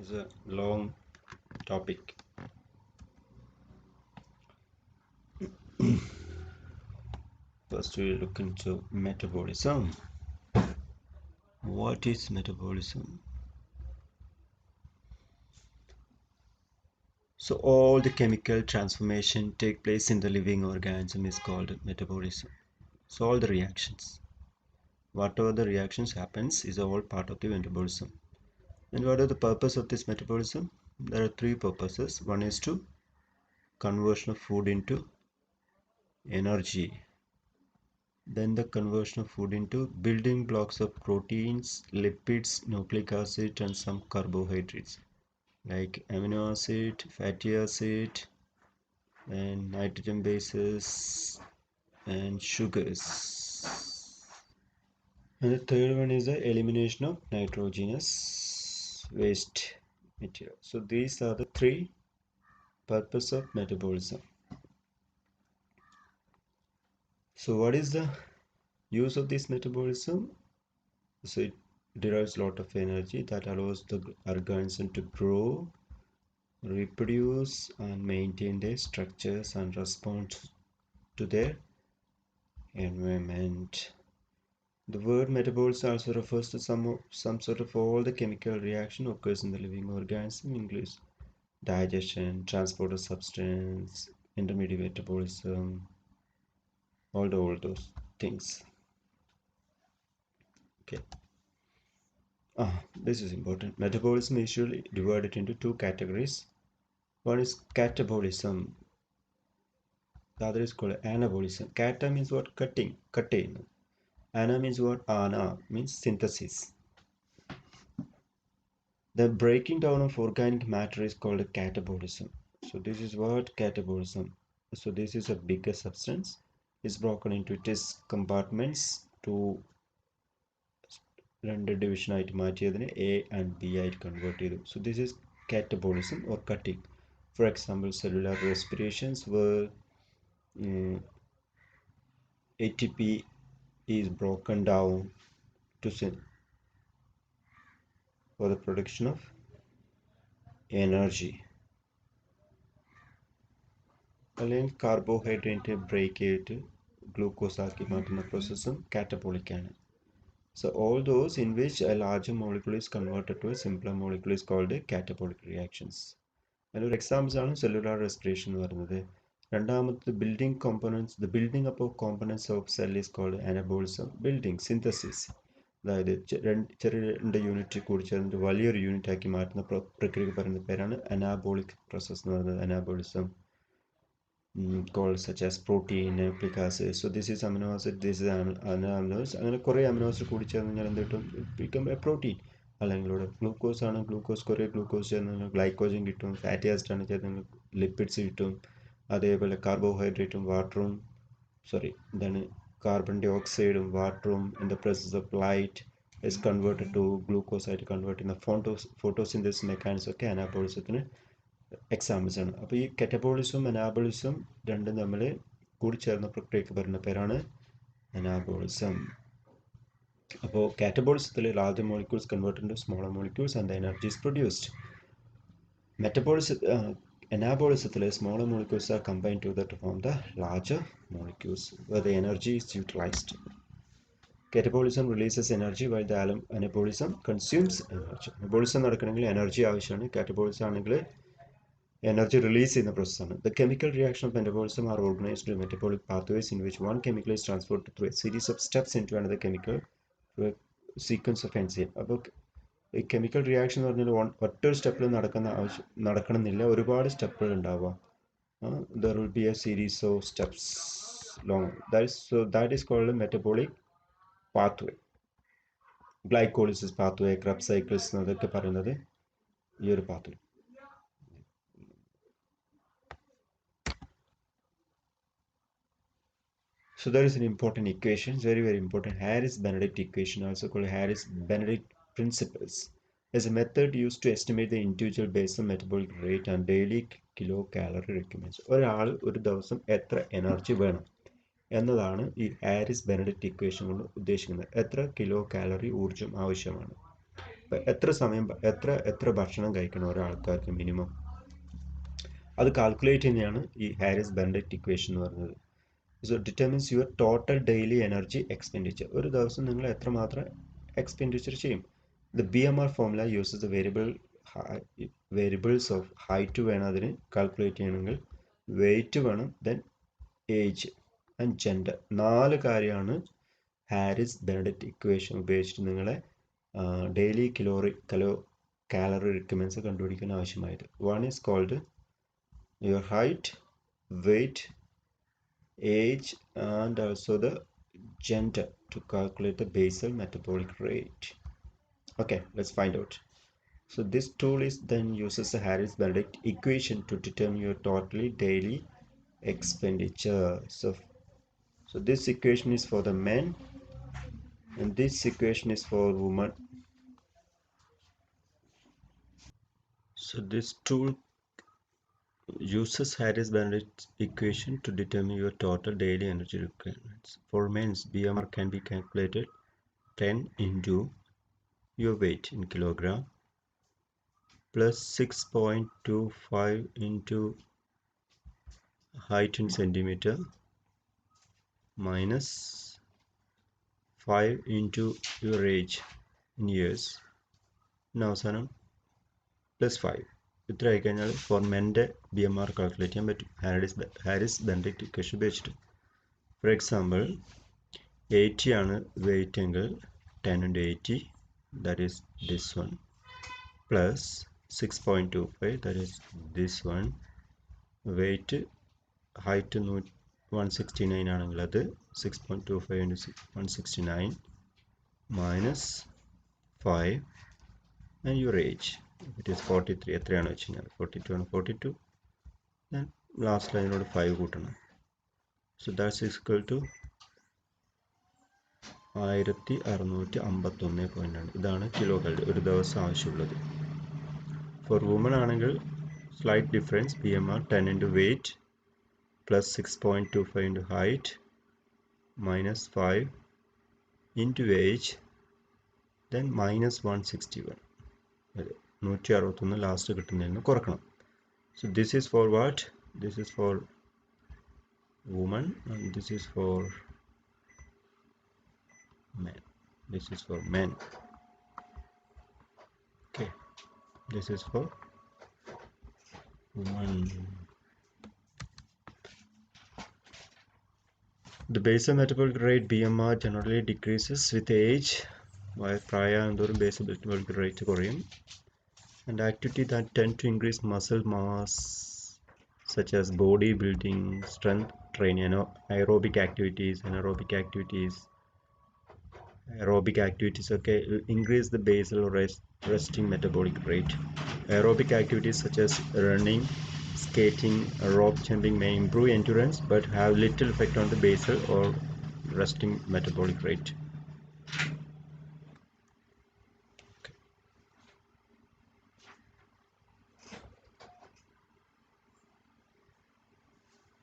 is a long topic. First, we look into metabolism. What is metabolism? So, all the chemical transformation take place in the living organism is called metabolism. So, all the reactions, whatever the reactions happens, is all part of the metabolism. And what are the purpose of this metabolism? There are three purposes. One is to conversion of food into energy. Then the conversion of food into building blocks of proteins, lipids, nucleic acid, and some carbohydrates like amino acid, fatty acid, and nitrogen bases and sugars. And the third one is the elimination of nitrogenous waste material. So these are the three purposes of metabolism. So what is the use of this metabolism? So it derives a lot of energy that allows the organism to grow, reproduce, and maintain their structures and respond to their environment. The word metabolism also refers to some sort of all the chemical reaction occurs in the living organism, includes digestion, transport of substance, intermediate metabolism, all those things. Okay. This is important. Metabolism is usually divided into two categories. One is catabolism. The other is called anabolism. Kata means what? Cutting. Ana means what? Ana means synthesis. The breaking down of organic matter is called catabolism. So this is what catabolism. So this is a bigger substance. It's broken into its compartments to രണ്ട് division ആയിട്ട് മാറ്റിയതിനെ A and B ആയിട്ട് convert ചെയ്തു. So this is catabolism or cutting. For example, cellular respirations where ATP is broken down to for the production of energy. അല്ലെങ്കിൽ carbohydrate break ചെയ്തിട്ട് glucose ആക്കി മാറ്റുന്ന പ്രോസസ്സും catabolic ആണ്. So all those in which a larger molecule is converted to a simpler molecule is called catabolic reactions. അതിലൊരു examples ആണ് cellular respiration എന്ന് പറയുന്നത്. രണ്ടാമത്തെ building components, the building up of components of cell is called anabolism. Building synthesis, അതായത് ചെറിയ രണ്ട് unit കൂടി ചേർന്നിട്ട് വലിയൊരു യൂണിറ്റ് ആക്കി മാറ്റുന്ന പ്രക്രിയക്ക് പറയുന്ന പേരാണ് അനാബോളിക് പ്രോസസ് എന്ന് പറയുന്നത്. Anabolism called such as protein, nucleic acid. So this is amino acid, this is amino acid. അങ്ങനെ കുറേ അമിനോ ആസിഡ് കൂടി ചേർന്ന് കഴിഞ്ഞാൽ എന്ത് കിട്ടും? Become A protein. അല്ലെങ്കിൽ ഇവിടെ ഗ്ലൂക്കോസ് ആണ്, ഗ്ലൂക്കോസ് കുറേ ഗ്ലൂക്കോസ് ചേർന്ന് ഗ്ലൈക്കോജൻ കിട്ടും. ഫാറ്റി ആസിഡ് ആണ് ചേർന്ന് ലിപ്പിഡ്സ് കിട്ടും. അതേപോലെ കാർബോഹൈഡ്രേറ്റും വാട്ടറും എന്താണ് കാർബൺ ഡൈ ഓക്സൈഡും വാട്ടറും in the presence of light is converted to glucose ആയിട്ട് കൺവേർട്ട് ചെയ്യുന്ന ഫോട്ടോസിന്തസിസ് മെക്കാനിസം ഒക്കെ അനാബോളിസത്തിന് എക്സാമ്പിൾസ് ആണ്. അപ്പോൾ ഈ കെറ്റബോളിസം അനാബോളിസം രണ്ടും തമ്മിൽ കൂടിച്ചേർന്ന പ്രക്രിയക്ക് പറയുന്ന പേരാണ് അനാബോളിസം. അപ്പോൾ കാറ്റബോളിസത്തിൽ larger molecules convert into smaller molecules and energy is produced. Anabolism smaller molecules are combined together to form the larger molecules where the energy is utilized. Catabolism releases energy while the anabolism consumes energy. Anabolism നടക്കണമെങ്കിൽ energy ആവശ്യമാണ്. Catabolism ആണെങ്കിൽ energy release in the process. The chemical reaction of metabolism are organized into metabolic pathways in which one chemical is transferred through a series of steps into another chemical through a sequence of enzyme. അപ്പോൾ ഈ chemical reaction എന്ന് പറഞ്ഞാൽ ഒറ്റൊരു സ്റ്റെപ്പിൽ നടക്കണമെന്നില്ല, ഒരുപാട് സ്റ്റെപ്പുകൾ ഉണ്ടാവുക. There will be a series of steps long. That is called a metabolic pathway. Glycolysis pathway, Krebs cycles എന്നതൊക്കെ പറയുന്നത് ഈ ഒരു pathway. So there is an important equation, very important, Harris-Benedict equation, also called Harris-Benedict principles. Is a method used to estimate the individual basal metabolic rate and daily kilocalorie requirements. ഒരാൾ ഒരു ദിവസം എത്ര energy വേണം എന്നതാണ് ഈ Haris Benedict equation കൊണ്ട് ഉദ്ദേശിക്കുന്നത്. എത്ര കിലോ കാലറി ഊർജ്ജം ആവശ്യമാണ്. എത്ര സമയം എത്ര ഭക്ഷണം കഴിക്കണം ഒരാൾക്കാർക്ക് മിനിമം, അത് കാൽക്കുലേറ്റ് തന്നെയാണ് ഈ ഹാരിസ് ബെനഡിക്ട് ഇക്വേഷൻ എന്ന് പറയുന്നത്. So determines your total daily energy expenditure. ഒരു ദിവസം നിങ്ങൾ എത്രമാത്രം എക്സ്പെൻഡിച്ചർ ചെയ്യും. The BMR formula uses the variables of height വേണം അതിന് കാൽക്കുലേറ്റ് ചെയ്യണമെങ്കിൽ, വെയിറ്റ് വേണം, ദെൻ ഏജ് ആൻഡ് ജെൻഡർ. 4 കാര്യമാണ് ഹാരിസ് ബെനഡിക്ട് ഇക്വേഷൻ ഉപയോഗിച്ചിട്ട് നിങ്ങളെ ഡെയിലി കാലറി റിക്വയർമെൻറ്റ്സ് കണ്ടുപിടിക്കാൻ ആവശ്യമായത്. One is called your height, weight, age, and also the gender to calculate the basal metabolic rate. Okay, let's find out. So this tool is then uses the Harris-Benedict equation to determine your totally daily expenditure. So this equation is for the men and this equation is for women. So this tool uses Harris-Benedict equation to determine your total daily energy requirements. For men, BMR can be calculated 10 into your weight in kilogram plus 6.25 into height in centimeter minus 5 into your age in years. Now, അവസാനം plus 5. ഇത്ര ആയിക്കഴിഞ്ഞാൽ four മെൻ്റെ BMR calculate ചെയ്യാൻ പറ്റും Haris Benedict equation ഉപയോഗിച്ചിട്ട്. For example 80 ആണ് wait എങ്കിൽ 10 into 80 that is this one plus 6.25 that is this one. weight height 169 ആണെങ്കിൽ അത് 6.25 into 169 minus 5 and your age. It is 43. എത്രയാണ് വെച്ച് കഴിഞ്ഞാൽ 42 ആണ്. 42 then ലാസ്റ്റ് ലൈനോട് 5 കൂട്ടണം. So that's equal to 1651.2. ഇതാണ് കിലോ കാലറി ഒരു ദിവസം ആവശ്യമുള്ളത്. ഫോർ വുമൺ ആണെങ്കിൽ slight difference, BMR 10 into weight plus 6.25 into height minus 5 into age then minus 161. 161 last കിട്ടുന്നതിൽ നിന്ന് കുറക്കണം. So this is for what? This is for woman and this is for men. This is for men. Okay, this is for woman. The basal metabolic rate BMR generally decreases with age. while പ്രായമാകുന്തോറും basal metabolic rate കുറയും. And activity that tend to increase muscle mass such as bodybuilding, strength training, aerobic activities, anaerobic activities. Aerobic activities increase the basal or resting metabolic rate. Aerobic activities such as running, skating, rope jumping may improve endurance but have little effect on the basal or resting metabolic rate.